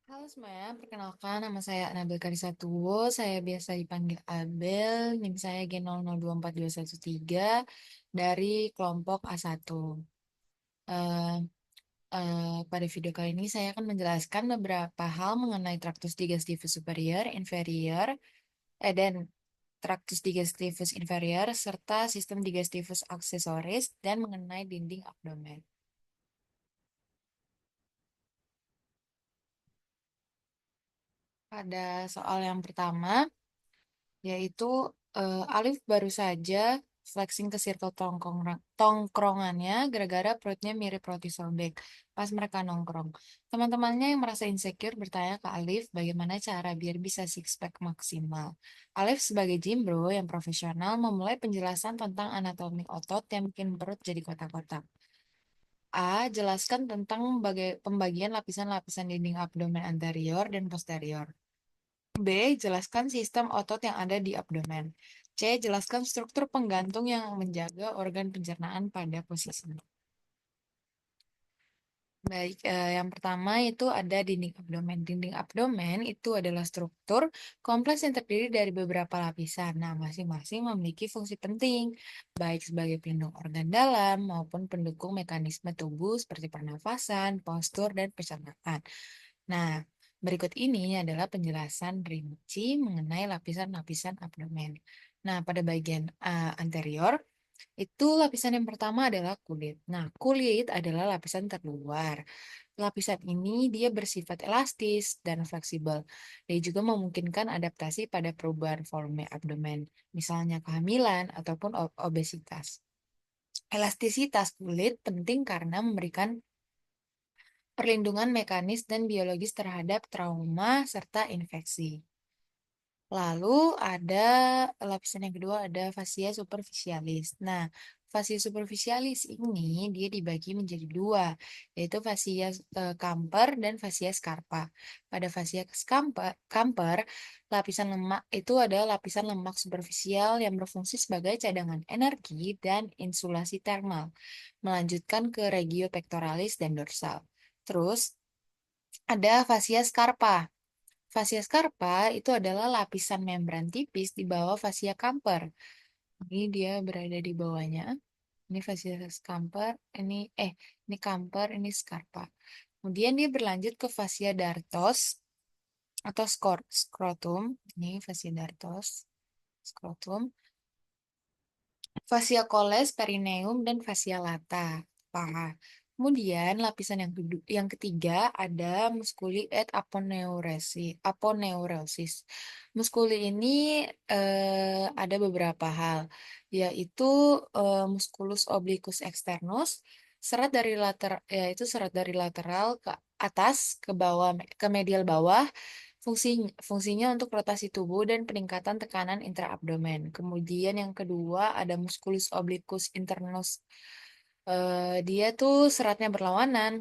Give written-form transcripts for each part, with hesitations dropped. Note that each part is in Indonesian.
Halo semuanya, perkenalkan nama saya Anabel Karisa Tuwo, saya biasa dipanggil Abel, NIM saya G00242113 dari kelompok A1. Eh, pada video kali ini saya akan menjelaskan beberapa hal mengenai traktus digestivus superior, inferior, dan traktus digestivus inferior, serta sistem digestivus aksesoris, dan mengenai dinding abdomen. Pada soal yang pertama, yaitu Alif baru saja flexing ke circle tongkrongannya gara-gara perutnya mirip roti sobek pas mereka nongkrong. Teman-temannya yang merasa insecure bertanya ke Alif bagaimana cara biar bisa six pack maksimal. Alif sebagai gym bro yang profesional memulai penjelasan tentang anatomi otot yang bikin perut jadi kotak-kotak. A. Jelaskan tentang pembagian lapisan-lapisan dinding abdomen anterior dan posterior. B. Jelaskan sistem otot yang ada di abdomen. C. Jelaskan struktur penggantung yang menjaga organ pencernaan pada posisinya. Baik, yang pertama itu ada dinding abdomen. Dinding abdomen itu adalah struktur kompleks yang terdiri dari beberapa lapisan. Nah, masing-masing memiliki fungsi penting, baik sebagai pelindung organ dalam maupun pendukung mekanisme tubuh seperti pernafasan, postur, dan pencernaan. Nah, berikut ini adalah penjelasan rinci mengenai lapisan-lapisan abdomen. Nah, pada bagian anterior, itu lapisan yang pertama adalah kulit. Nah, kulit adalah lapisan terluar. Lapisan ini dia bersifat elastis dan fleksibel. Dia juga memungkinkan adaptasi pada perubahan volume abdomen, misalnya kehamilan ataupun obesitas. Elastisitas kulit penting karena memberikan perlindungan mekanis dan biologis terhadap trauma serta infeksi. Lalu ada lapisan yang kedua ada fasia superficialis. Nah, fasia superficialis ini dia dibagi menjadi dua, yaitu fasia Camper dan fasia scarpa. Pada fasia Camper, lapisan lemak itu adalah lapisan lemak superficial yang berfungsi sebagai cadangan energi dan insulasi termal, melanjutkan ke regio pectoralis dan dorsal. Terus ada fasia scarpa. Fasia scarpa itu adalah lapisan membran tipis di bawah fasia Camper. Ini dia berada di bawahnya. Ini fasia Camper, ini Camper, ini scarpa. Kemudian dia berlanjut ke fasia dartos atau scrotum. Ini fasia dartos, scrotum. Fasia coles, perineum, dan fasia lata, paha. Kemudian lapisan yang ketiga ada musculi et aponeurosis. Musculi ini ada beberapa hal, yaitu musculus obliquus externus, yaitu serat dari lateral ke atas ke bawah ke medial bawah. Fungsinya untuk rotasi tubuh dan peningkatan tekanan intraabdomen. Kemudian yang kedua ada musculus obliquus internus. Dia tuh seratnya berlawanan,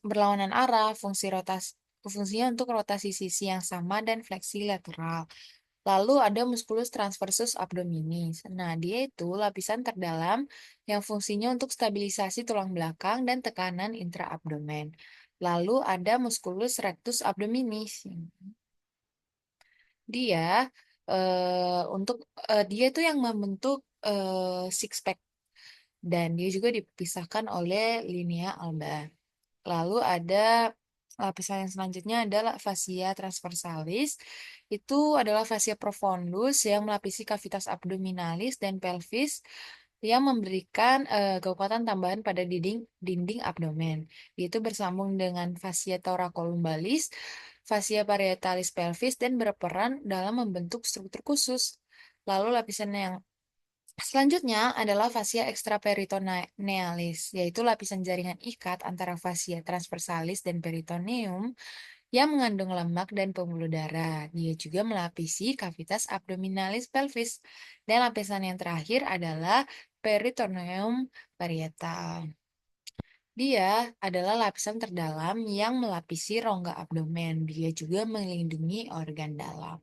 berlawanan arah, fungsinya untuk rotasi sisi yang sama dan fleksi lateral. Lalu ada musculus transversus abdominis. Nah, dia itu lapisan terdalam yang fungsinya untuk stabilisasi tulang belakang dan tekanan intraabdomen. Lalu ada musculus rectus abdominis. Dia untuk dia itu yang membentuk six pack dan dia juga dipisahkan oleh linea alba. Lalu ada lapisan yang selanjutnya adalah fascia transversalis. Itu adalah fascia profundus yang melapisi kavitas abdominalis dan pelvis yang memberikan kekuatan tambahan pada dinding abdomen. Itu bersambung dengan fascia thoracolumbalis, fascia parietalis pelvis dan berperan dalam membentuk struktur khusus. Lalu lapisan yang selanjutnya adalah fascia extraperitonealis, yaitu lapisan jaringan ikat antara fascia transversalis dan peritoneum yang mengandung lemak dan pembuluh darah. Dia juga melapisi kavitas abdominalis pelvis. Dan lapisan yang terakhir adalah peritoneum parietal. Dia adalah lapisan terdalam yang melapisi rongga abdomen. Dia juga melindungi organ dalam.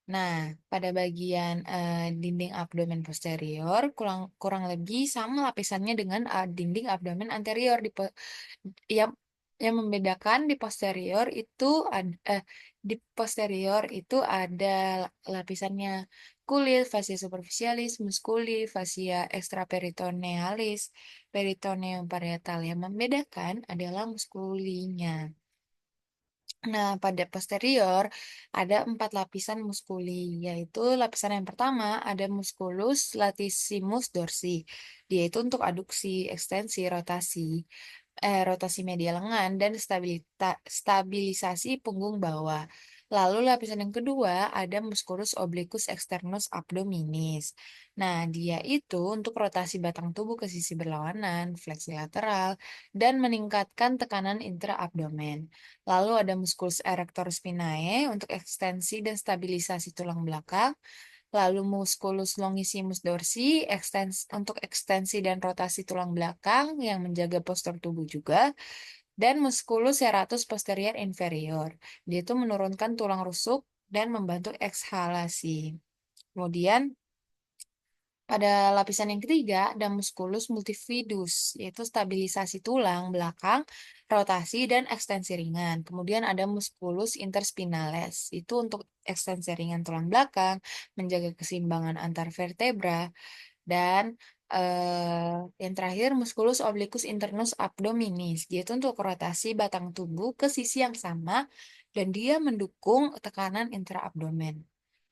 Nah, pada bagian dinding abdomen posterior kurang kurang lebih sama lapisannya dengan dinding abdomen anterior yang yang membedakan di posterior itu di posterior itu ada lapisannya kulit, fascia superficialis, musculi, fascia extraperitonealis, peritoneum parietal. Yang membedakan adalah muskulinya. Nah, pada posterior ada 4 lapisan muskuli, yaitu lapisan yang pertama ada musculus latissimus dorsi. Dia itu untuk aduksi, ekstensi, rotasi media lengan dan stabilisasi punggung bawah. Lalu lapisan yang kedua ada musculus obliquus externus abdominis. Nah, dia itu untuk rotasi batang tubuh ke sisi berlawanan, fleksi lateral, dan meningkatkan tekanan intraabdomen. Lalu ada musculus erector spinae untuk ekstensi dan stabilisasi tulang belakang. Lalu musculus longissimus dorsi untuk ekstensi dan rotasi tulang belakang yang menjaga postur tubuh juga. Dan musculus serratus posterior inferior. Dia itu menurunkan tulang rusuk dan membantu ekshalasi. Kemudian pada lapisan yang ketiga ada musculus multifidus, yaitu stabilisasi tulang belakang, rotasi, dan ekstensi ringan. Kemudian ada musculus interspinalis, itu untuk ekstensi ringan tulang belakang, menjaga keseimbangan antar vertebra, dan yang terakhir musculus obliquus internus abdominis, yaitu untuk rotasi batang tubuh ke sisi yang sama, dan dia mendukung tekanan intraabdomen.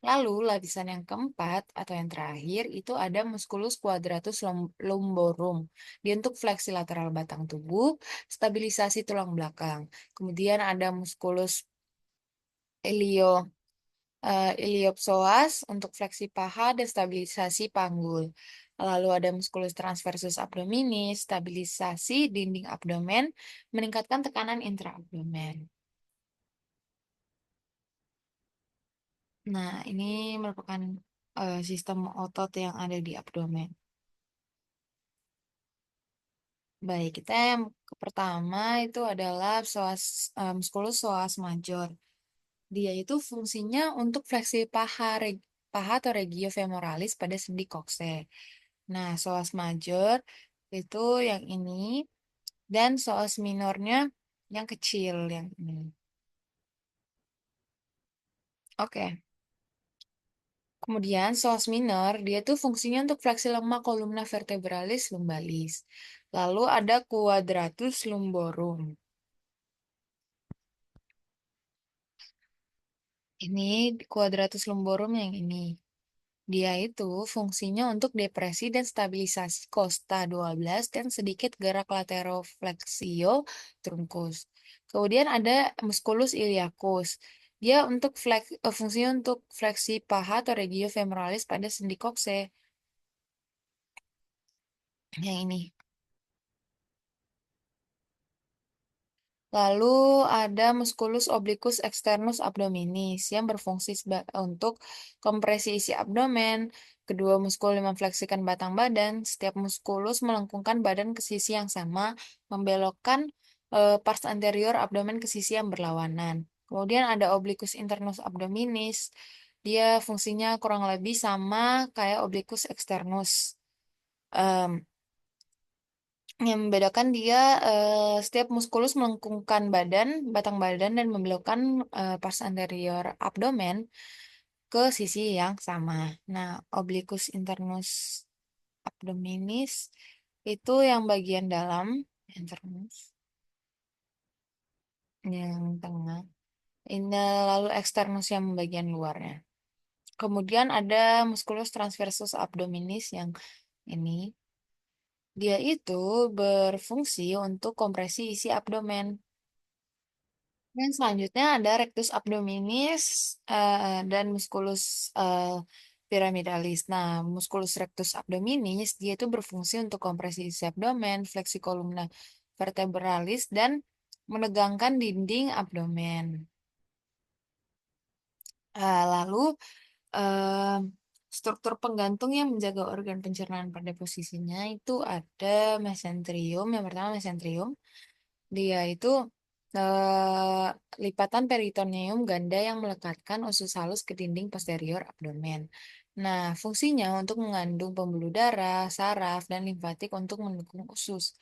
Lalu lapisan yang keempat atau yang terakhir itu ada musculus quadratus lumborum. Dia untuk fleksi lateral batang tubuh, stabilisasi tulang belakang. Kemudian ada musculus ilio iliopsoas untuk fleksi paha dan stabilisasi panggul. Lalu ada musculus transversus abdominis, stabilisasi dinding abdomen, meningkatkan tekanan intraabdomen. Nah, ini merupakan sistem otot yang ada di abdomen. Baik, kita yang pertama itu adalah musculus psoas major. Dia itu fungsinya untuk fleksi paha atau regio femoralis pada sendi kokse. Nah, psoas major itu yang ini dan psoas minornya yang kecil yang ini. Oke. Kemudian psoas minor, dia tuh fungsinya untuk fleksi lemak kolumna vertebralis lumbalis. Lalu ada quadratus lumborum. Ini quadratus lumborum yang ini. Dia itu fungsinya untuk depresi dan stabilisasi costa 12 dan sedikit gerak lateroflexio trunkus. Kemudian ada musculus iliacus. Dia untuk fungsinya untuk fleksi paha atau regio femoralis pada sendi kokse. Yang ini. Lalu ada musculus obliquus externus abdominis yang berfungsi untuk kompresi isi abdomen. Kedua muskul memfleksikan batang badan. Setiap muskulus melengkungkan badan ke sisi yang sama, membelokkan pars anterior abdomen ke sisi yang berlawanan. Kemudian ada obliquus internus abdominis. Dia fungsinya kurang lebih sama kayak obliquus externus. Yang membedakan dia setiap muskulus melengkungkan batang badan dan membelokkan pars anterior abdomen ke sisi yang sama. Nah, obliquus internus abdominis itu yang bagian dalam, internus, yang tengah. Ini lalu externus yang bagian luarnya. Kemudian ada musculus transversus abdominis yang ini. Dia itu berfungsi untuk kompresi isi abdomen. Dan selanjutnya ada rectus abdominis dan musculus pyramidalis. Nah, musculus rectus abdominis dia itu berfungsi untuk kompresi isi abdomen, fleksi kolumna vertebralis dan menegangkan dinding abdomen. Lalu eh, struktur penggantung yang menjaga organ pencernaan pada posisinya itu ada mesenterium. Yang pertama mesenterium, dia itu eh, lipatan peritoneum ganda yang melekatkan usus halus ke dinding posterior abdomen. Nah, fungsinya untuk mengandung pembuluh darah, saraf, dan limfatik untuk mendukung usus.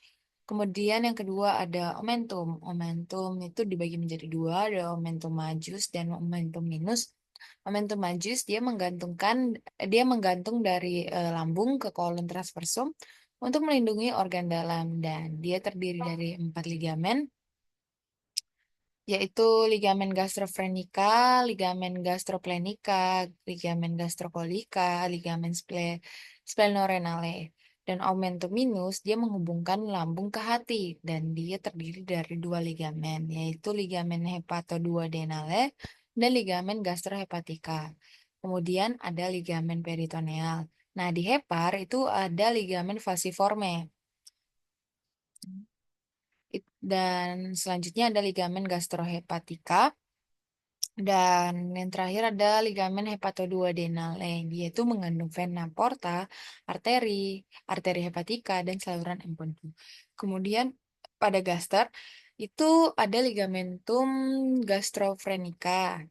Kemudian yang kedua ada omentum. Omentum itu dibagi menjadi dua, ada omentum majus dan omentum minus. Omentum majus dia menggantung dari lambung ke kolon transversum untuk melindungi organ dalam dan dia terdiri dari 4 ligamen, yaitu ligamen gastrofrenica, ligamen gastroplenica, ligamen gastrocolica, ligamen splenorenale. Dan omentum minus dia menghubungkan lambung ke hati dan dia terdiri dari 2 ligamen, yaitu ligamen hepatoduodenale dan ligamen gastrohepatica. Kemudian ada ligamen peritoneal. Nah, di hepar itu ada ligamen falciforme. Dan selanjutnya ada ligamen gastrohepatica. Dan yang terakhir ada ligamen hepatoduodenale. Dia itu mengandung vena porta, arteri, arteri hepatika, dan saluran empedu. Kemudian pada gaster itu ada ligamentum gastrofrenica,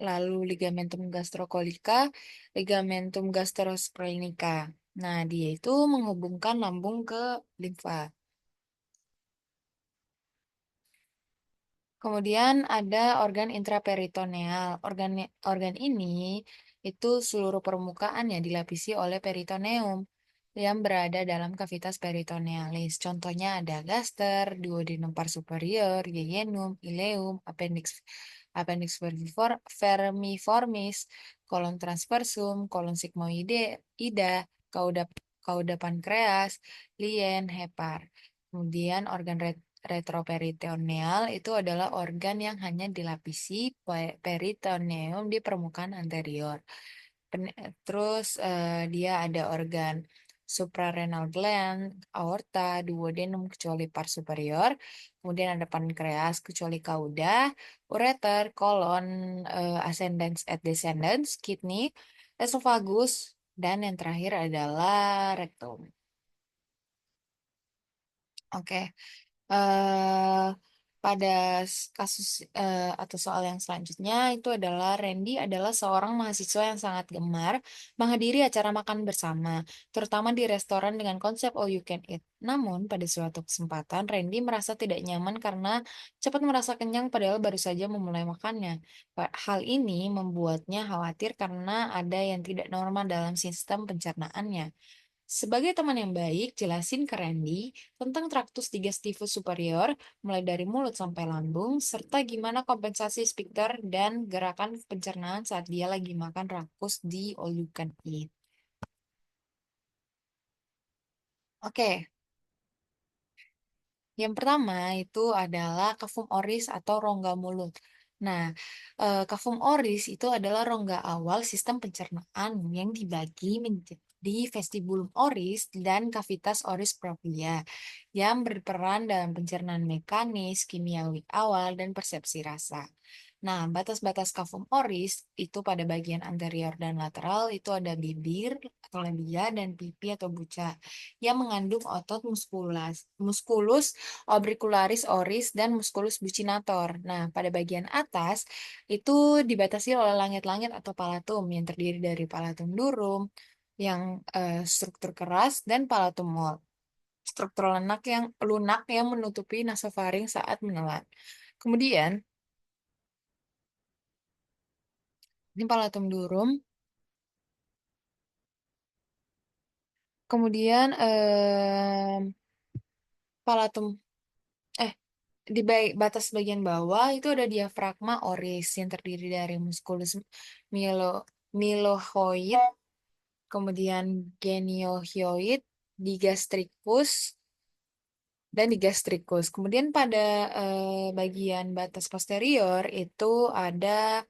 lalu ligamentum gastrocolica, ligamentum gastrosplenic. Nah, dia itu menghubungkan lambung ke limfa. Kemudian ada organ intraperitoneal. Organ ini itu seluruh permukaannya dilapisi oleh peritoneum yang berada dalam kavitas peritonealis. Contohnya ada gaster, duodenum par superior, yeyunum, ileum, appendix vermiformis, kolon transversum, kolon sigmoida, cauda, cauda pankreas, lien, hepar. Kemudian organ retroperitoneal itu adalah organ yang hanya dilapisi peritoneum di permukaan anterior. Terus dia ada organ suprarenal gland, aorta, duodenum kecuali pars superior, kemudian ada pankreas kecuali cauda, ureter, kolon, ascendens et descendens, kidney, esophagus, dan yang terakhir adalah rektum. Oke. eh Pada kasus atau soal yang selanjutnya itu adalah Randy adalah seorang mahasiswa yang sangat gemar menghadiri acara makan bersama, terutama di restoran dengan konsep all you can eat. Namun pada suatu kesempatan Randy merasa tidak nyaman karena cepat merasa kenyang padahal baru saja memulai makannya. Hal ini membuatnya khawatir karena ada yang tidak normal dalam sistem pencernaannya. Sebagai teman yang baik, jelasin ke Randy tentang traktus digestivus superior, mulai dari mulut sampai lambung, serta gimana kompensasi sphincter dan gerakan pencernaan saat dia lagi makan rakus di all you can eat. Oke, yang pertama itu adalah kafum oris atau rongga mulut. Nah, kafum oris itu adalah rongga awal sistem pencernaan yang dibagi menjadi vestibulum oris dan cavitas oris propria yang berperan dalam pencernaan mekanis, kimiawi awal, dan persepsi rasa. Nah, batas-batas kafum oris itu pada bagian anterior dan lateral itu ada bibir atau labia dan pipi atau buca yang mengandung otot musculus obricularis oris dan musculus buccinator. Nah, pada bagian atas itu dibatasi oleh langit-langit atau palatum yang terdiri dari palatum durum yang struktur keras dan palatum molle, struktur lunak yang menutupi nasofaring saat menelan. Kemudian, ini palatum durum. Kemudian palatum eh di batas bagian bawah itu ada diafragma oris yang terdiri dari musculus milo milohyoid, kemudian geniohyoid, digastricus dan digastricus. Kemudian pada bagian batas posterior itu ada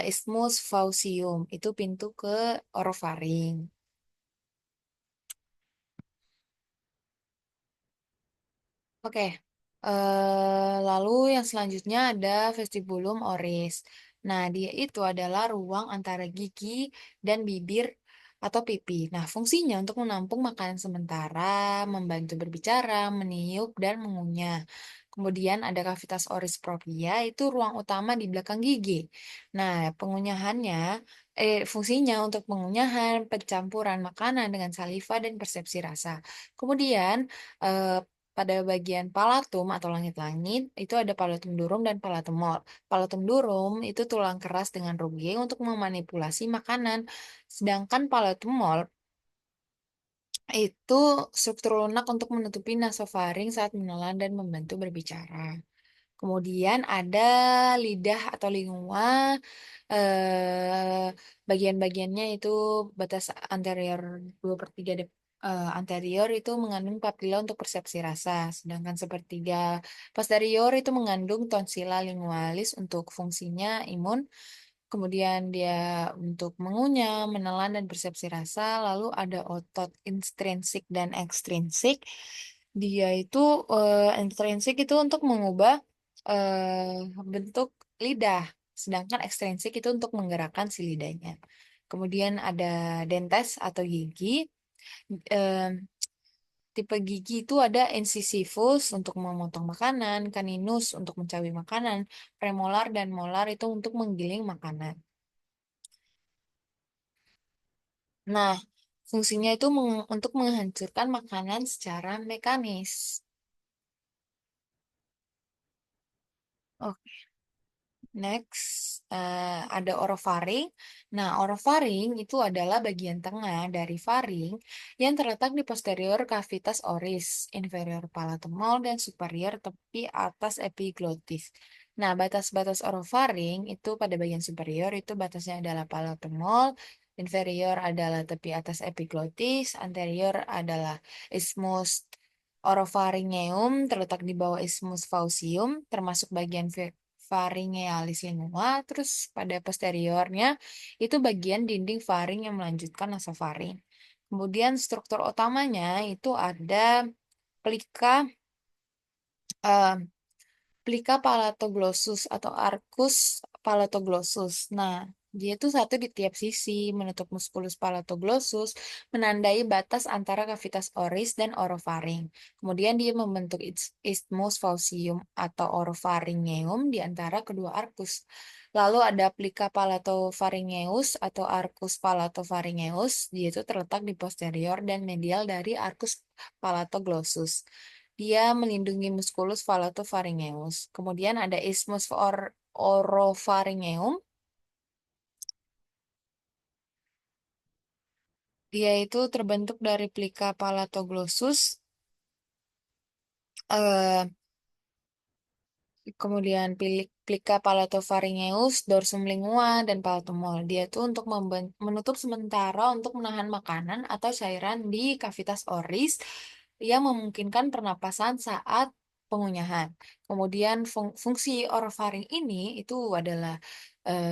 isthmus faucium, itu pintu ke orofaring. Oke, lalu yang selanjutnya ada vestibulum oris. Nah, dia itu adalah ruang antara gigi dan bibir atau pipi. Nah, fungsinya untuk menampung makanan sementara, membantu berbicara, meniup, dan mengunyah. Kemudian ada cavitas oris propria, itu ruang utama di belakang gigi. Nah, fungsinya untuk pengunyahan, pencampuran makanan dengan saliva dan persepsi rasa. Kemudian, eh, pada bagian palatum atau langit-langit, itu ada palatum durum dan palatum mol. Palatum durum itu tulang keras dengan ruge untuk memanipulasi makanan. Sedangkan palatum mol itu struktur lunak untuk menutupi nasofaring saat menelan dan membantu berbicara. Kemudian ada lidah atau lingua, bagian-bagiannya itu batas anterior 2/3 anterior itu mengandung papila untuk persepsi rasa, sedangkan sepertiga posterior itu mengandung tonsila lingualis untuk fungsinya imun. Kemudian dia untuk mengunyah, menelan, dan persepsi rasa. Lalu ada otot intrinsik dan ekstrinsik. Dia itu intrinsik itu untuk mengubah bentuk lidah, sedangkan ekstrinsik itu untuk menggerakkan si lidahnya. Kemudian ada dentes atau gigi. Eh, Tipe gigi itu ada incisivus untuk memotong makanan, caninus untuk mencabik makanan, premolar dan molar itu untuk menggiling makanan. Nah, fungsinya itu untuk menghancurkan makanan secara mekanis. Oke, next ada orofaring. Nah, orofaring itu adalah bagian tengah dari faring yang terletak di posterior cavitas oris, inferior palatal mol, dan superior tepi atas epiglotis. Nah, batas-batas orofaring itu pada bagian superior itu batasnya adalah palatal mol, inferior adalah tepi atas epiglotis, anterior adalah isthmus oropharyngeum terletak di bawah isthmus faucium, termasuk bagian pharyngealis lingua. Terus pada posteriornya itu bagian dinding faring yang melanjutkan nasofaring. Kemudian struktur utamanya itu ada plika eh, Plica palatoglossus atau arcus palatoglossus. Nah, dia itu satu di tiap sisi, menutup musculus palatoglossus, menandai batas antara cavitas oris dan orofaring. Kemudian dia membentuk isthmus faucium atau oropharyngeum di antara kedua arcus. Lalu ada plica palatopharyngeus atau arcus palatopharyngeus, dia itu terletak di posterior dan medial dari arcus palatoglossus. Dia melindungi musculus palatopharyngeus. Kemudian ada isthmus oropharyngeum. Dia itu terbentuk dari plika palatoglossus, eh, kemudian plika palatopharyngeus, dorsum lingua, dan palatum mol. Dia itu untuk menutup sementara untuk menahan makanan atau cairan di kavitas oris yang memungkinkan pernapasan saat pengunyahan. Kemudian fungsi orofaring ini itu adalah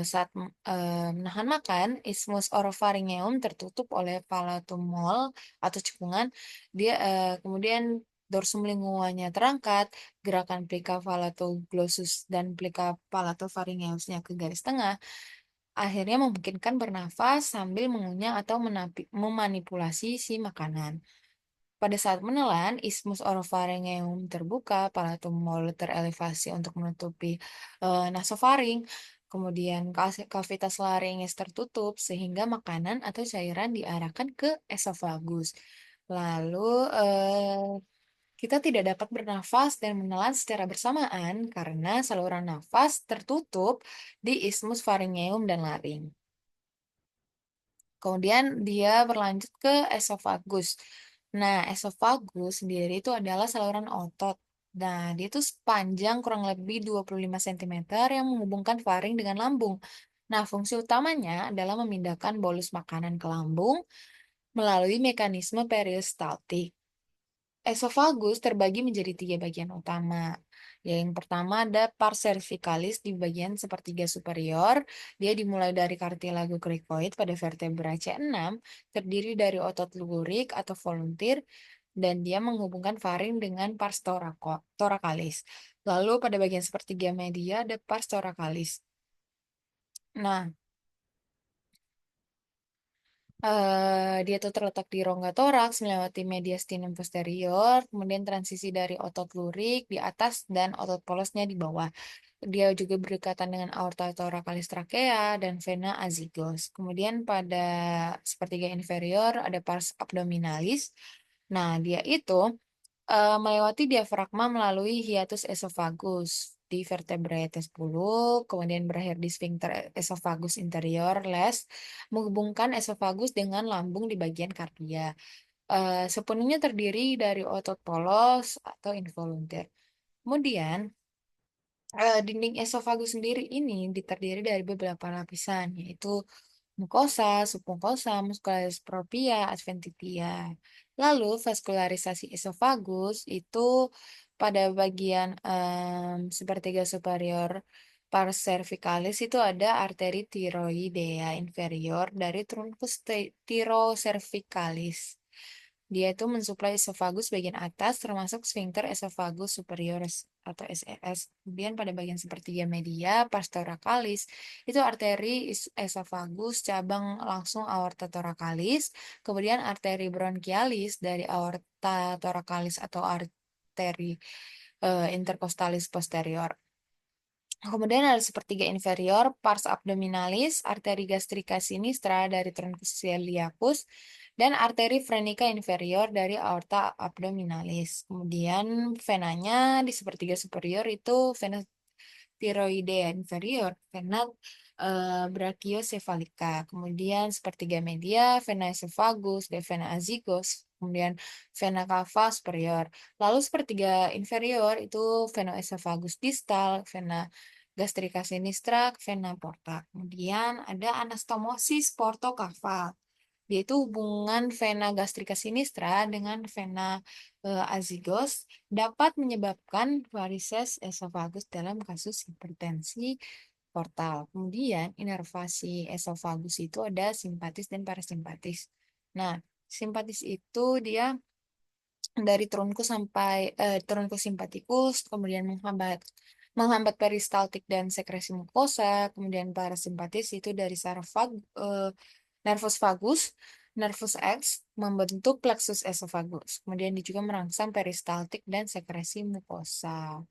saat menahan makan, isthmus oropharyngeum tertutup oleh palatum mol atau cekungan. Dia kemudian dorsum linguanya terangkat, gerakan plika palatoglossus dan plika palatopharyngeusnya ke garis tengah, akhirnya memungkinkan bernafas sambil mengunyah atau memanipulasi si makanan. Pada saat menelan, isthmus oropharyngeum terbuka, palatum mol terelevasi untuk menutupi nasofaring, kemudian kavitas laringes tertutup sehingga makanan atau cairan diarahkan ke esofagus. Lalu kita tidak dapat bernafas dan menelan secara bersamaan karena saluran nafas tertutup di isthmus pharyngeum dan laring. Kemudian dia berlanjut ke esofagus. Nah, esofagus sendiri itu adalah saluran otot. Nah, dia itu sepanjang kurang lebih 25 cm yang menghubungkan faring dengan lambung. Nah, fungsi utamanya adalah memindahkan bolus makanan ke lambung melalui mekanisme peristaltik. Esofagus terbagi menjadi 3 bagian utama. Yang pertama ada pars cervicalis di bagian sepertiga superior. Dia dimulai dari kartilago cricoid pada vertebra C6, terdiri dari otot lurik atau volunteer, dan dia menghubungkan faring dengan pars thoracalis. Lalu pada bagian sepertiga media ada pars thoracalis. Nah, Dia tuh terletak di rongga toraks, melewati mediastinum posterior, kemudian transisi dari otot lurik di atas dan otot polosnya di bawah. Dia juga berdekatan dengan aorta thoracalis trachea dan vena azygos. Kemudian pada sepertiga inferior ada pars abdominalis. Nah, dia itu melewati diafragma melalui hiatus esophagus di vertebrae T10, kemudian berakhir di sphincter esophagus interior les, menghubungkan esophagus dengan lambung di bagian kardia. Sepenuhnya terdiri dari otot polos atau involunteer. Kemudian, dinding esofagus sendiri ini terdiri dari beberapa lapisan, yaitu mukosa, submukosa, muscularis propria, adventitia. Lalu vaskularisasi esofagus itu pada bagian sepertiga superior pars cervicalis itu ada arteri tiroidea inferior dari truncus tirocervicalis. Dia itu mensuplai esofagus bagian atas termasuk sphincter esophagus superior atau SES. Kemudian pada bagian sepertiga media, pars thoracalis, itu arteri esofagus cabang langsung aorta thoracalis, kemudian arteri bronchialis dari aorta thoracalis atau arteri intercostalis posterior. Kemudian ada sepertiga inferior, pars abdominalis, arteri gastrica sinistra dari truncus celiacus, dan arteri frenica inferior dari aorta abdominalis. Kemudian venanya di sepertiga superior itu vena tiroidea inferior, vena brachiocephalica. Kemudian sepertiga media, vena esophagus, dan vena azygos. Kemudian vena cava superior. Lalu sepertiga inferior itu venoesophagus distal, vena gastrica sinistra, vena porta. Kemudian ada anastomosis portocaval, yaitu hubungan vena gastrica sinistra dengan vena azygos dapat menyebabkan varises esophagus dalam kasus hipertensi portal. Kemudian inervasi esofagus itu ada simpatis dan parasimpatis. Nah, simpatis itu dia dari trunkus sampai trunkus simpatikus, kemudian menghambat peristaltik dan sekresi mukosa, kemudian parasimpatis itu dari nervus vagus, nervus X membentuk plexus esophagus. Kemudian dia juga merangsang peristaltik dan sekresi mukosa.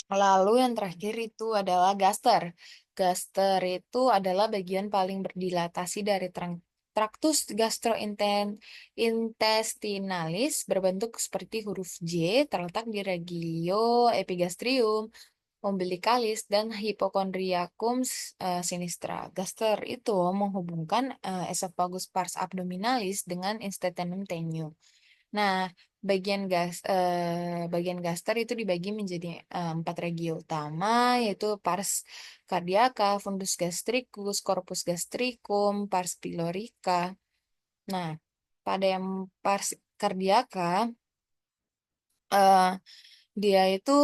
Lalu yang terakhir itu adalah gaster. Gaster itu adalah bagian paling berdilatasi dari traktus gastrointestinalis berbentuk seperti huruf J terletak di regio epigastrium, umbilicalis, dan hypochondriacum sinistra. Gaster itu menghubungkan esophagus pars abdominalis dengan institutum tenue. Nah, bagian gaster itu dibagi menjadi empat regio utama, yaitu pars cardiaca, fundus gastricus, corpus gastricum, pars pylorica. Nah, pada yang pars cardiaca, eh, dia itu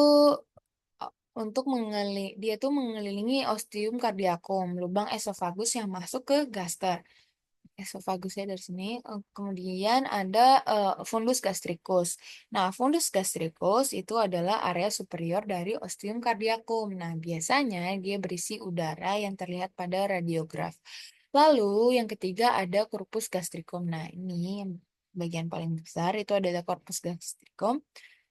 dia tuh mengelilingi ostium cardiacum, lubang esofagus yang masuk ke gaster. Esofagusnya dari sini. Kemudian ada fundus gastricus. Nah, fundus gastricus itu adalah area superior dari ostium cardiacum. Nah, biasanya dia berisi udara yang terlihat pada radiograf. Lalu yang ketiga ada corpus gastricum. Nah, ini yang bagian paling besar itu ada corpus gastricum.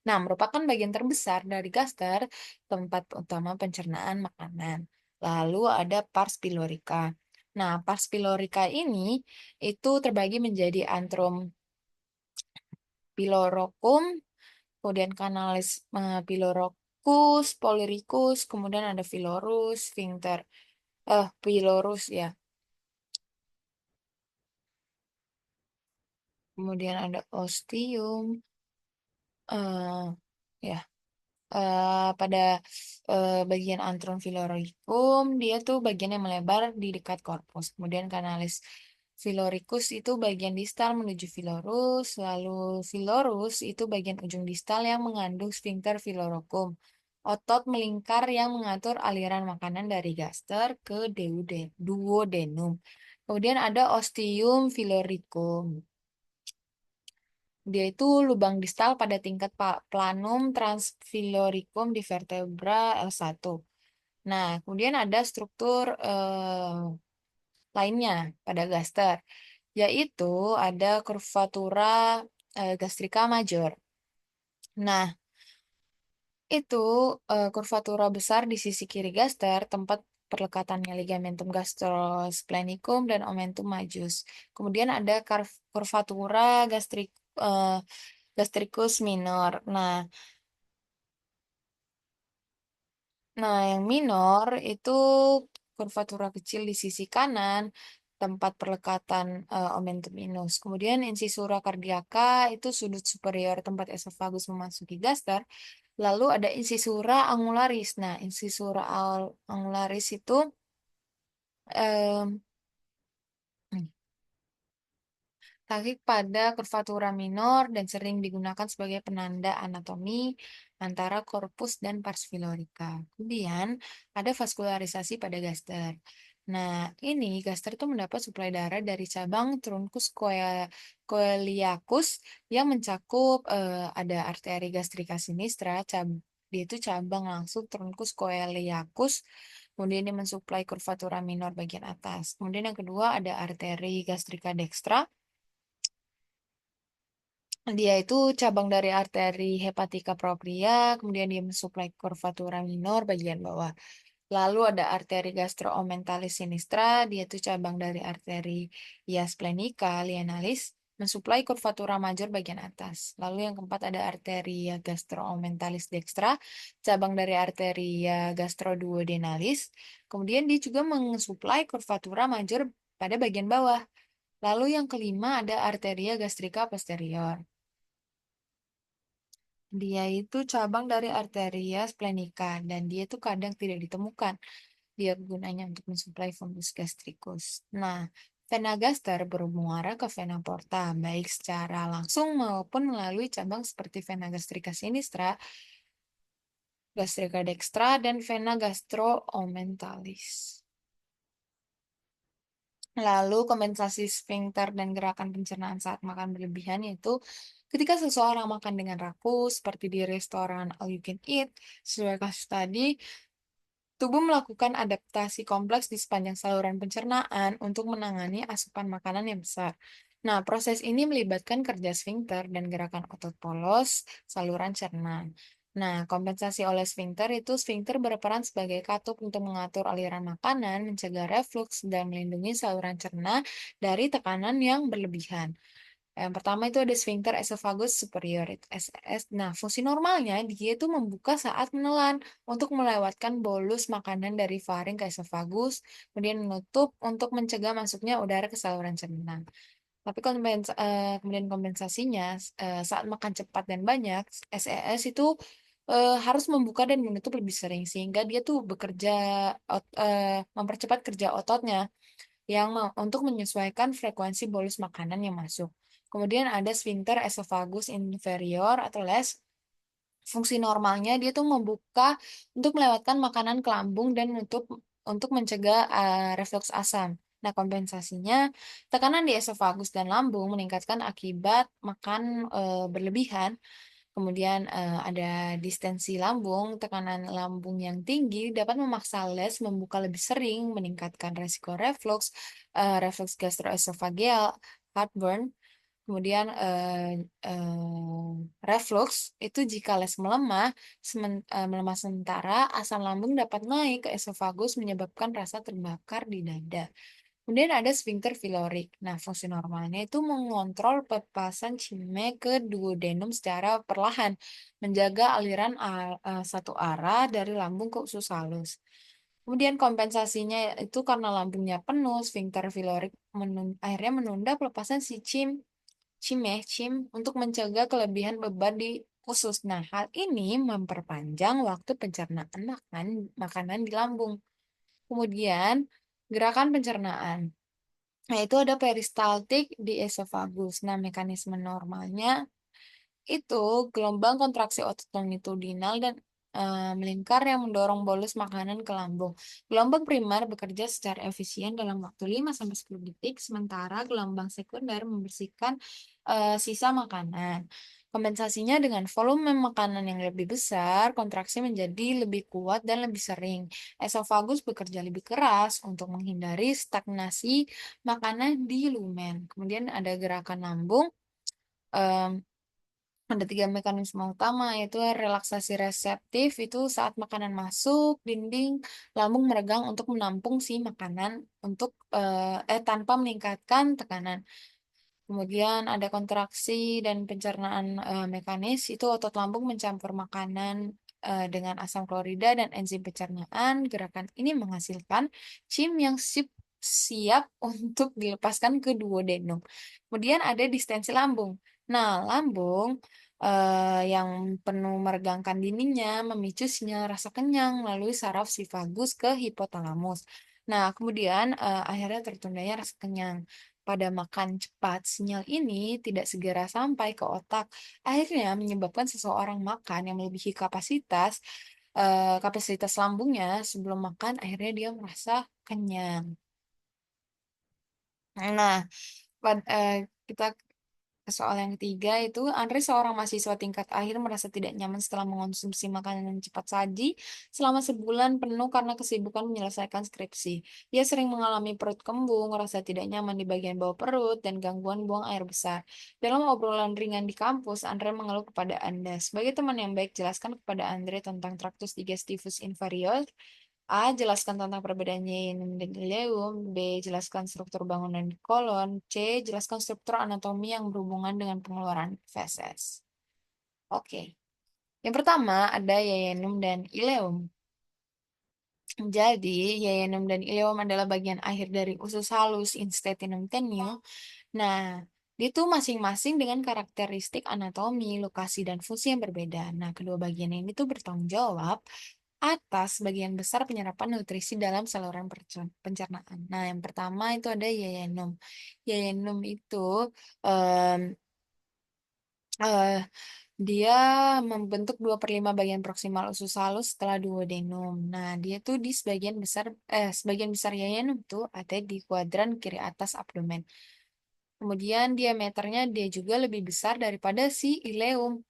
Nah, merupakan bagian terbesar dari gaster, tempat utama pencernaan makanan. Lalu ada pars pylorica. Nah, pars pylorica ini itu terbagi menjadi antrum pylorocum, kemudian kanalis pylorocus, polyricus, kemudian ada pylorus, sphincter, pylorus ya. Kemudian ada ostium, eh ya. Pada bagian antrum filoricum dia tuh bagian yang melebar di dekat korpus. Kemudian kanalis filoricus itu bagian distal menuju filorus, lalu filorus itu bagian ujung distal yang mengandung sphincter filorocum. Otot melingkar yang mengatur aliran makanan dari gaster ke duodenum. Kemudian ada ostium filoricum. Dia itu lubang distal pada tingkat planum transfiloricum di vertebra L1. Nah, kemudian ada struktur lainnya pada gaster, yaitu ada kurvatura gastrika major. Nah, itu kurvatura besar di sisi kiri gaster, tempat perlekatannya ligamentum gastrosplenicum dan omentum majus. Kemudian ada kurvatura eh, gastricus minor. Nah, yang minor itu kurvatura kecil di sisi kanan, tempat perlekatan omentum minus. Kemudian incisura cardiaca itu sudut superior tempat esofagus memasuki gaster. Lalu ada incisura angularis. Nah, incisura angularis itu em, tarik pada kurvatura minor dan sering digunakan sebagai penanda anatomi antara korpus dan pars filorica. Kemudian ada vaskularisasi pada gaster. Nah, ini gaster itu mendapat suplai darah dari cabang truncus coeliacus yang mencakup ada arteri gastrika sinistra, dia itu cabang langsung truncus coeliacus. Kemudian dia mensuplai kurvatura minor bagian atas. Kemudian yang kedua ada arteri gastrika dextra. Dia itu cabang dari arteri hepatika propria, kemudian dia mensuplai kurvatura minor bagian bawah. Lalu ada arteri gastroomenthalis sinistra, dia itu cabang dari arteri ia splenica lienalis, mensuplai kurvatura major bagian atas. Lalu yang keempat ada arteria gastroomenthalis dextra, cabang dari arteria gastroduodenalis. Kemudian dia juga mensuplai kurvatura major pada bagian bawah. Lalu yang kelima ada arteria gastrika posterior. Dia itu cabang dari arteria splenica dan dia itu kadang tidak ditemukan. Dia gunanya untuk mensuplai fundus gastricus. Nah, vena gaster bermuara ke vena porta, baik secara langsung maupun melalui cabang seperti vena gastrika sinistra, gastrika dextra, dan vena gastroomenthalis. Lalu kompensasi sphincter dan gerakan pencernaan saat makan berlebihan yaitu ketika seseorang makan dengan rakus seperti di restoran all you can eat, sesuai kasus tadi, tubuh melakukan adaptasi kompleks di sepanjang saluran pencernaan untuk menangani asupan makanan yang besar. Nah, proses ini melibatkan kerja sfinkter dan gerakan otot polos saluran cerna. Nah, kompensasi oleh sfinkter itu sfinkter berperan sebagai katup untuk mengatur aliran makanan, mencegah refluks, dan melindungi saluran cerna dari tekanan yang berlebihan. Yang pertama itu ada sphincter esophagus superior, itu SS. Nah, fungsi normalnya dia itu membuka saat menelan untuk melewatkan bolus makanan dari faring ke esophagus, kemudian menutup untuk mencegah masuknya udara ke saluran cerna. Tapi kemudian kompensasinya saat makan cepat dan banyak, SES itu harus membuka dan menutup lebih sering sehingga dia tuh mempercepat kerja ototnya untuk menyesuaikan frekuensi bolus makanan yang masuk. Kemudian ada sphincter esophagus inferior atau les. Fungsi normalnya dia tuh membuka untuk melewatkan makanan ke lambung dan menutup untuk mencegah refluks asam. Nah, kompensasinya tekanan di esofagus dan lambung meningkatkan akibat makan berlebihan. Kemudian ada distensi lambung, tekanan lambung yang tinggi dapat memaksa les membuka lebih sering, meningkatkan resiko reflux, reflux gastroesophageal, heartburn. Kemudian reflux itu jika les melemah sementara, asam lambung dapat naik ke esofagus menyebabkan rasa terbakar di dada. Kemudian ada sphincter filorik. Nah, fungsi normalnya itu mengontrol pelepasan cime ke duodenum secara perlahan, menjaga aliran satu arah dari lambung ke usus halus. Kemudian kompensasinya itu karena lambungnya penuh, sphincter filorik akhirnya menunda pelepasan si cim untuk mencegah kelebihan beban di usus. Nah, hal ini memperpanjang waktu pencernaan makanan di lambung. Kemudian, gerakan pencernaan. Nah, itu ada peristaltik di esofagus. Nah, mekanisme normalnya itu gelombang kontraksi otot longitudinal dan melingkar yang mendorong bolus makanan ke lambung. Gelombang primer bekerja secara efisien dalam waktu 5 sampai 10 detik, sementara gelombang sekunder membersihkan sisa makanan. Kompensasinya dengan volume makanan yang lebih besar, kontraksi menjadi lebih kuat dan lebih sering. Esofagus bekerja lebih keras untuk menghindari stagnasi makanan di lumen. Kemudian ada gerakan lambung. Em, ada 3 mekanisme utama, yaitu relaksasi reseptif, itu saat makanan masuk, dinding lambung meregang untuk menampung si makanan tanpa meningkatkan tekanan. Kemudian ada kontraksi dan pencernaan mekanis, itu otot lambung mencampur makanan dengan asam klorida dan enzim pencernaan. Gerakan ini menghasilkan CIM yang siap untuk dilepaskan ke duodenum. Kemudian ada distensi lambung. Nah, lambung yang penuh meregangkan dindingnya memicu sinyal rasa kenyang melalui saraf sifagus ke hipotalamus. Nah, kemudian akhirnya tertundanya rasa kenyang. Pada makan cepat, sinyal ini tidak segera sampai ke otak. Akhirnya menyebabkan seseorang makan yang melebihi kapasitas lambungnya sebelum makan, akhirnya dia merasa kenyang. Nah, kita ke soal yang ketiga itu, Andre seorang mahasiswa tingkat akhir merasa tidak nyaman setelah mengonsumsi makanan yang cepat saji selama sebulan penuh karena kesibukan menyelesaikan skripsi. Ia sering mengalami perut kembung, rasa tidak nyaman di bagian bawah perut, dan gangguan buang air besar. Dalam obrolan ringan di kampus, Andre mengeluh kepada Anda. Sebagai teman yang baik, jelaskan kepada Andre tentang traktus digestivus inferior. A. Jelaskan tentang perbedaan yinum dan ileum. B. Jelaskan struktur bangunan di kolon. C. Jelaskan struktur anatomi yang berhubungan dengan pengeluaran feses. Oke. Yang pertama ada yayinum dan ileum. Jadi, yayinum dan ileum adalah bagian akhir dari usus halus intestinum tenue. Nah, itu masing-masing dengan karakteristik anatomi, lokasi, dan fungsi yang berbeda. Nah, kedua bagian ini tuh bertanggung jawab atas bagian besar penyerapan nutrisi dalam saluran pencernaan. Nah, yang pertama itu ada yayinum. Yayinum itu em, eh, dia membentuk 2/5 bagian proksimal usus halus setelah duodenum. Nah, dia tuh di sebagian besar yayinum tuh ada di kuadran kiri atas abdomen. Kemudian diameternya dia juga lebih besar daripada si ileum.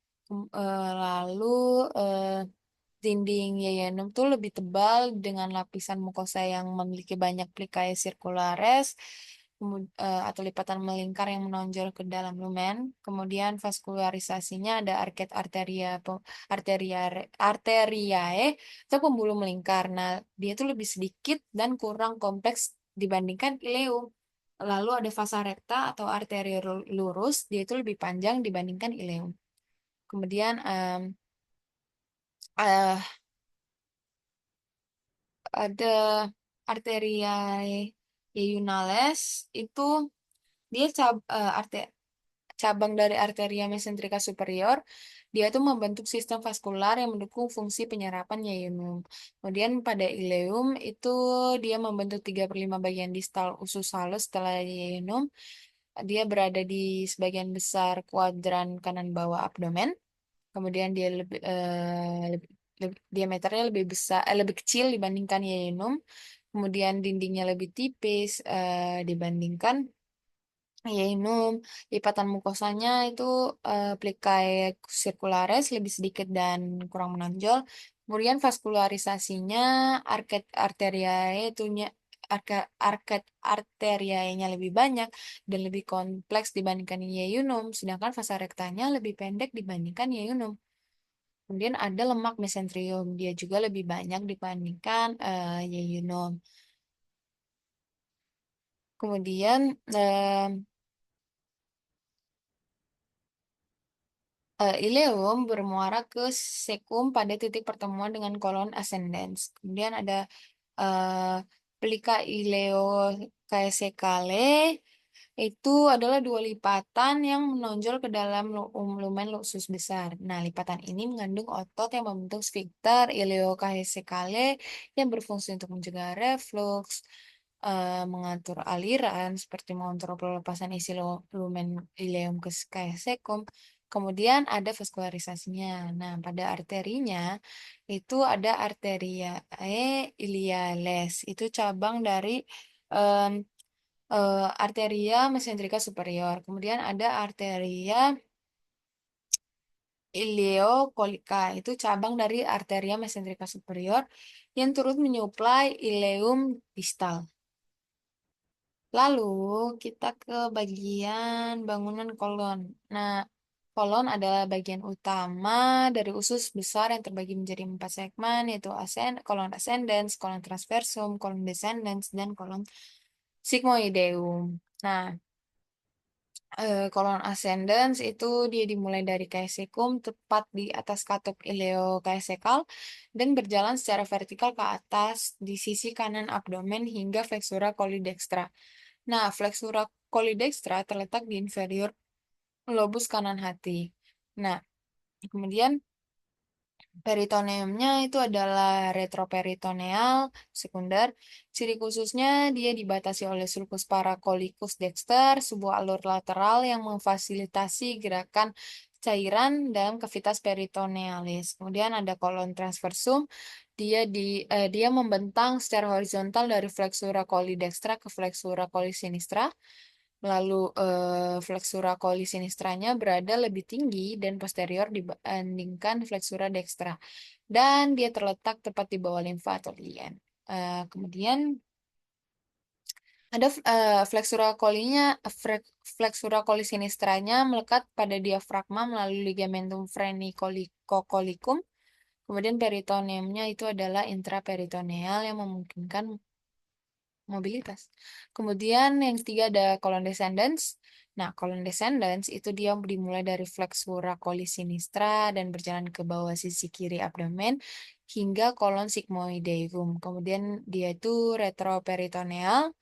Lalu eh, dinding yayinum tuh lebih tebal dengan lapisan mukosa yang memiliki banyak plikai circulares atau lipatan melingkar yang menonjol ke dalam lumen. Kemudian vaskularisasinya ada arteriae atau pembuluh melingkar. Nah, dia tuh lebih sedikit dan kurang kompleks dibandingkan ileum. Lalu ada vasa recta atau arteri lurus, dia itu lebih panjang dibandingkan ileum. Kemudian eh, ada arteriae iunales, itu dia cabang dari arteria mesenterica superior. Dia tuh membentuk sistem vaskular yang mendukung fungsi penyerapan yayinum. Kemudian pada ileum itu dia membentuk 3/5 bagian distal usus halus setelah yayinum. Dia berada di sebagian besar kuadran kanan bawah abdomen. Kemudian dia diameternya lebih besar, lebih kecil dibandingkan yayinum. Kemudian dindingnya lebih tipis dibandingkan yayinum. Lipatan mukosanya itu plikai circulares lebih sedikit dan kurang menonjol. Kemudian vaskularisasinya arteriae itu arteriae-nya lebih banyak dan lebih kompleks dibandingkan yayunum, sedangkan vasa rektanya lebih pendek dibandingkan yayunum. Kemudian ada lemak mesenterium, dia juga lebih banyak dibandingkan yayunum. Kemudian ileum bermuara ke sekum pada titik pertemuan dengan kolon ascendens. Kemudian ada eh, pelika ileocaecale, itu adalah dua lipatan yang menonjol ke dalam lumen usus besar. Nah, lipatan ini mengandung otot yang membentuk sphincter ileocaecale yang berfungsi untuk mencegah refluks, mengatur aliran seperti mengontrol pelepasan isi lumen ileum ke caecum. Kemudian ada vaskularisasinya. Nah, pada arterinya itu ada iliales. Itu cabang dari em, arteria mesenterika superior. Kemudian ada arteria ileokolika. Itu cabang dari arteria mesenterika superior yang turut menyuplai ileum distal. Lalu kita ke bagian bangunan kolon. Nah, kolon adalah bagian utama dari usus besar yang terbagi menjadi 4 segmen, yaitu kolon ascendens, kolon transversum, kolon descendens, dan kolon sigmoideum. Nah, kolon ascendens itu dia dimulai dari caecum tepat di atas katup ileocaecekal dan berjalan secara vertikal ke atas di sisi kanan abdomen hingga flexura coli-dextra. Nah, flexura coli-dextra terletak di inferior lobus kanan hati. Nah, kemudian peritoneumnya itu adalah retroperitoneal sekunder. Ciri khususnya dia dibatasi oleh sulcus paracolicus dexter, sebuah alur lateral yang memfasilitasi gerakan cairan dalam cavitas peritonealis. Kemudian ada kolon transversum, dia membentang secara horizontal dari flexura coli dextra ke flexura coli sinistra. Lalu flexura coli sinistranya berada lebih tinggi dan posterior dibandingkan flexura dextra. Dan dia terletak tepat di bawah limfa atau lien. Kemudian ada flexura coli sinistranya melekat pada diafragma melalui ligamentum frenicocolicum. Kemudian peritoneumnya itu adalah intraperitoneal yang memungkinkan mobilitas. Kemudian yang ketiga ada colon descendens. Nah, colon descendens itu dia dimulai dari flexura coli sinistra dan berjalan ke bawah sisi kiri abdomen hingga kolon sigmoideum. Kemudian dia itu retroperitoneal.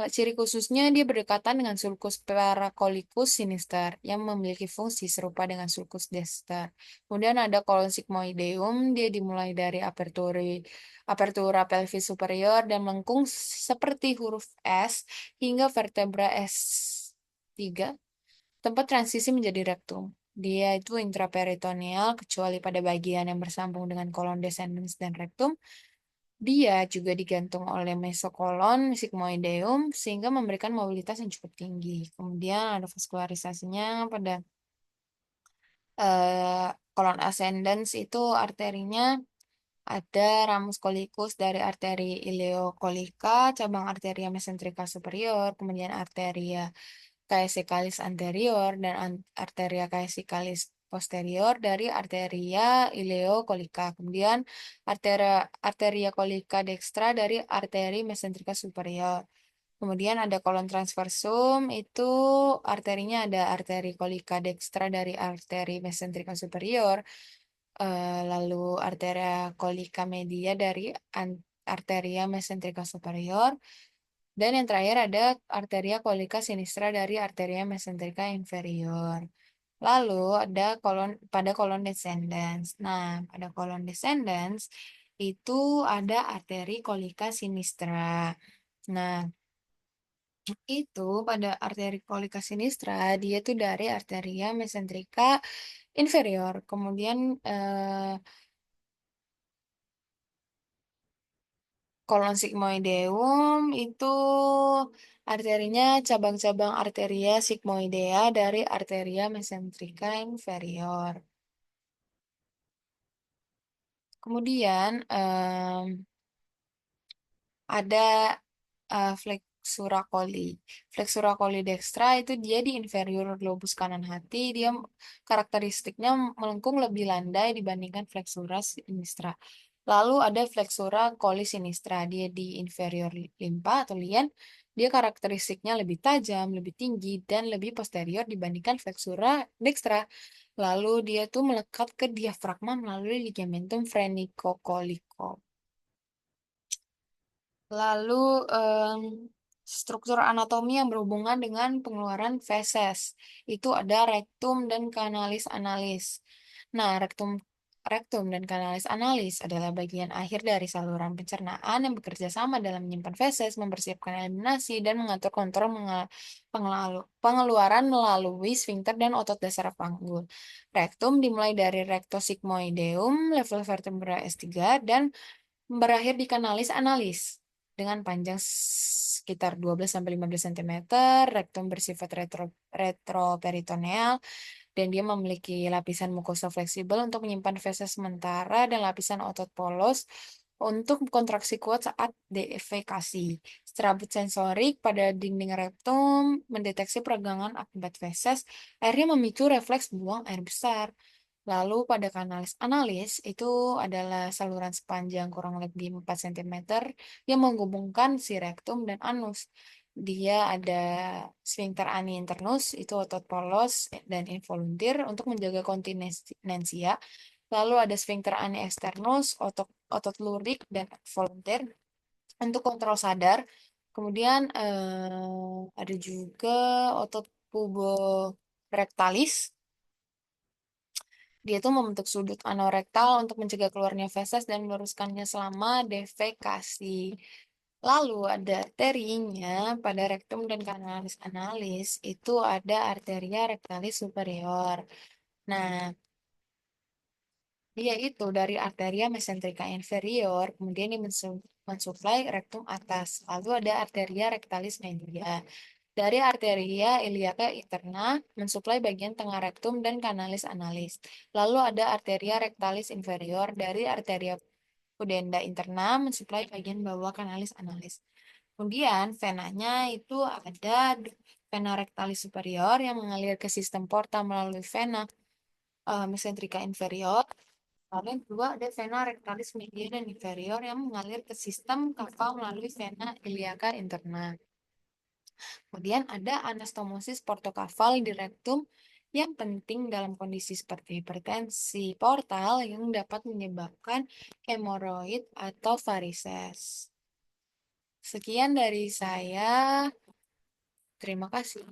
Ciri khususnya dia berdekatan dengan sulcus paracolicus sinister yang memiliki fungsi serupa dengan sulcus dexter. Kemudian ada kolon sigmoideum, dia dimulai dari apertura pelvis superior dan melengkung seperti huruf S hingga vertebra S3, tempat transisi menjadi rektum. Dia itu intraperitoneal kecuali pada bagian yang bersambung dengan kolon descendens dan rektum. Dia juga digantung oleh mesokolon sigmoideum sehingga memberikan mobilitas yang cukup tinggi. Kemudian ada vaskularisasinya pada kolon ascendens itu arterinya ada ramus coliccus dari arteri ileocolica, cabang arteria mesenterika superior, kemudian arteria caesacalis anterior dan arteria caesacalis posterior dari arteria ileocolica. Kemudian arteria colica dextra dari arteri mesenterika superior. Kemudian ada kolon transversum, itu arterinya ada arteri colica dextra dari arteri mesenterika superior, lalu arteria colica media dari arteria mesenterika superior, dan yang terakhir ada arteria colica sinistra dari arteria mesenterika inferior. Lalu ada kolon descendens. Nah, pada kolon descendens itu ada arteri colica sinistra. Nah, itu pada arteri colica sinistra dia tuh dari arteria mesenterika inferior. Kemudian kolon sigmoideum itu arterinya cabang-cabang arteria sigmoidea dari arteria mesenterika inferior. Kemudian ada flexura coli. Flexura coli dextra itu dia di inferior lobus kanan hati, dia karakteristiknya melengkung lebih landai dibandingkan flexura sinistra. Lalu ada flexura coli sinistra, dia di inferior limpa atau lien, dia karakteristiknya lebih tajam, lebih tinggi, dan lebih posterior dibandingkan flexura dextra. Lalu dia tuh melekat ke diafragma melalui ligamentum frenicocolicum. Lalu struktur anatomi yang berhubungan dengan pengeluaran feses. Itu ada rektum dan kanalis analis. Nah, rektum Rektum dan kanalis analis adalah bagian akhir dari saluran pencernaan yang bekerja sama dalam menyimpan feses, mempersiapkan eliminasi, dan mengatur kontrol pengeluaran melalui sfinkter dan otot dasar panggul. Rektum dimulai dari rectosigmoideum, level vertebra S3, dan berakhir di kanalis analis. Dengan panjang sekitar 12-15 cm, rektum bersifat retroperitoneal dan dia memiliki lapisan mukosa fleksibel untuk menyimpan feses sementara dan lapisan otot polos untuk kontraksi kuat saat defekasi. Serabut sensorik pada dinding rektum mendeteksi peragangan akibat feses, akhirnya memicu refleks buang air besar. Lalu pada kanalis analis itu adalah saluran sepanjang kurang lebih 4 cm yang menghubungkan si rektum dan anus. Dia ada sphincter ani internus, itu otot polos dan involuntir untuk menjaga kontinensia. Lalu ada sphincter ani externus, otot lurik dan volunteer untuk kontrol sadar. Kemudian ada juga otot puborectalis. Dia tuh membentuk sudut anorektal untuk mencegah keluarnya feses dan meluruskannya selama defekasi. Lalu ada arterinya pada rektum dan kanalis analis itu ada arteria rectalis superior. Nah, dia itu dari arteria mesenterika inferior, kemudian dia mensuplai rektum atas. Lalu ada arteria rectalis media. Dari arteria iliaca interna mensuplai bagian tengah rektum dan kanalis analis. Lalu ada arteria rectalis inferior dari arteria pudenda interna mensuplai bagian bawah kanalis analis. Kemudian venanya itu ada vena rectalis superior yang mengalir ke sistem porta melalui vena mesenterika inferior. Lalu yang kedua ada vena rectalis media dan inferior yang mengalir ke sistem kava melalui vena iliaca interna. Kemudian ada anastomosis portokaval di rektum yang penting dalam kondisi seperti hipertensi portal yang dapat menyebabkan hemoroid atau varises. Sekian dari saya. Terima kasih.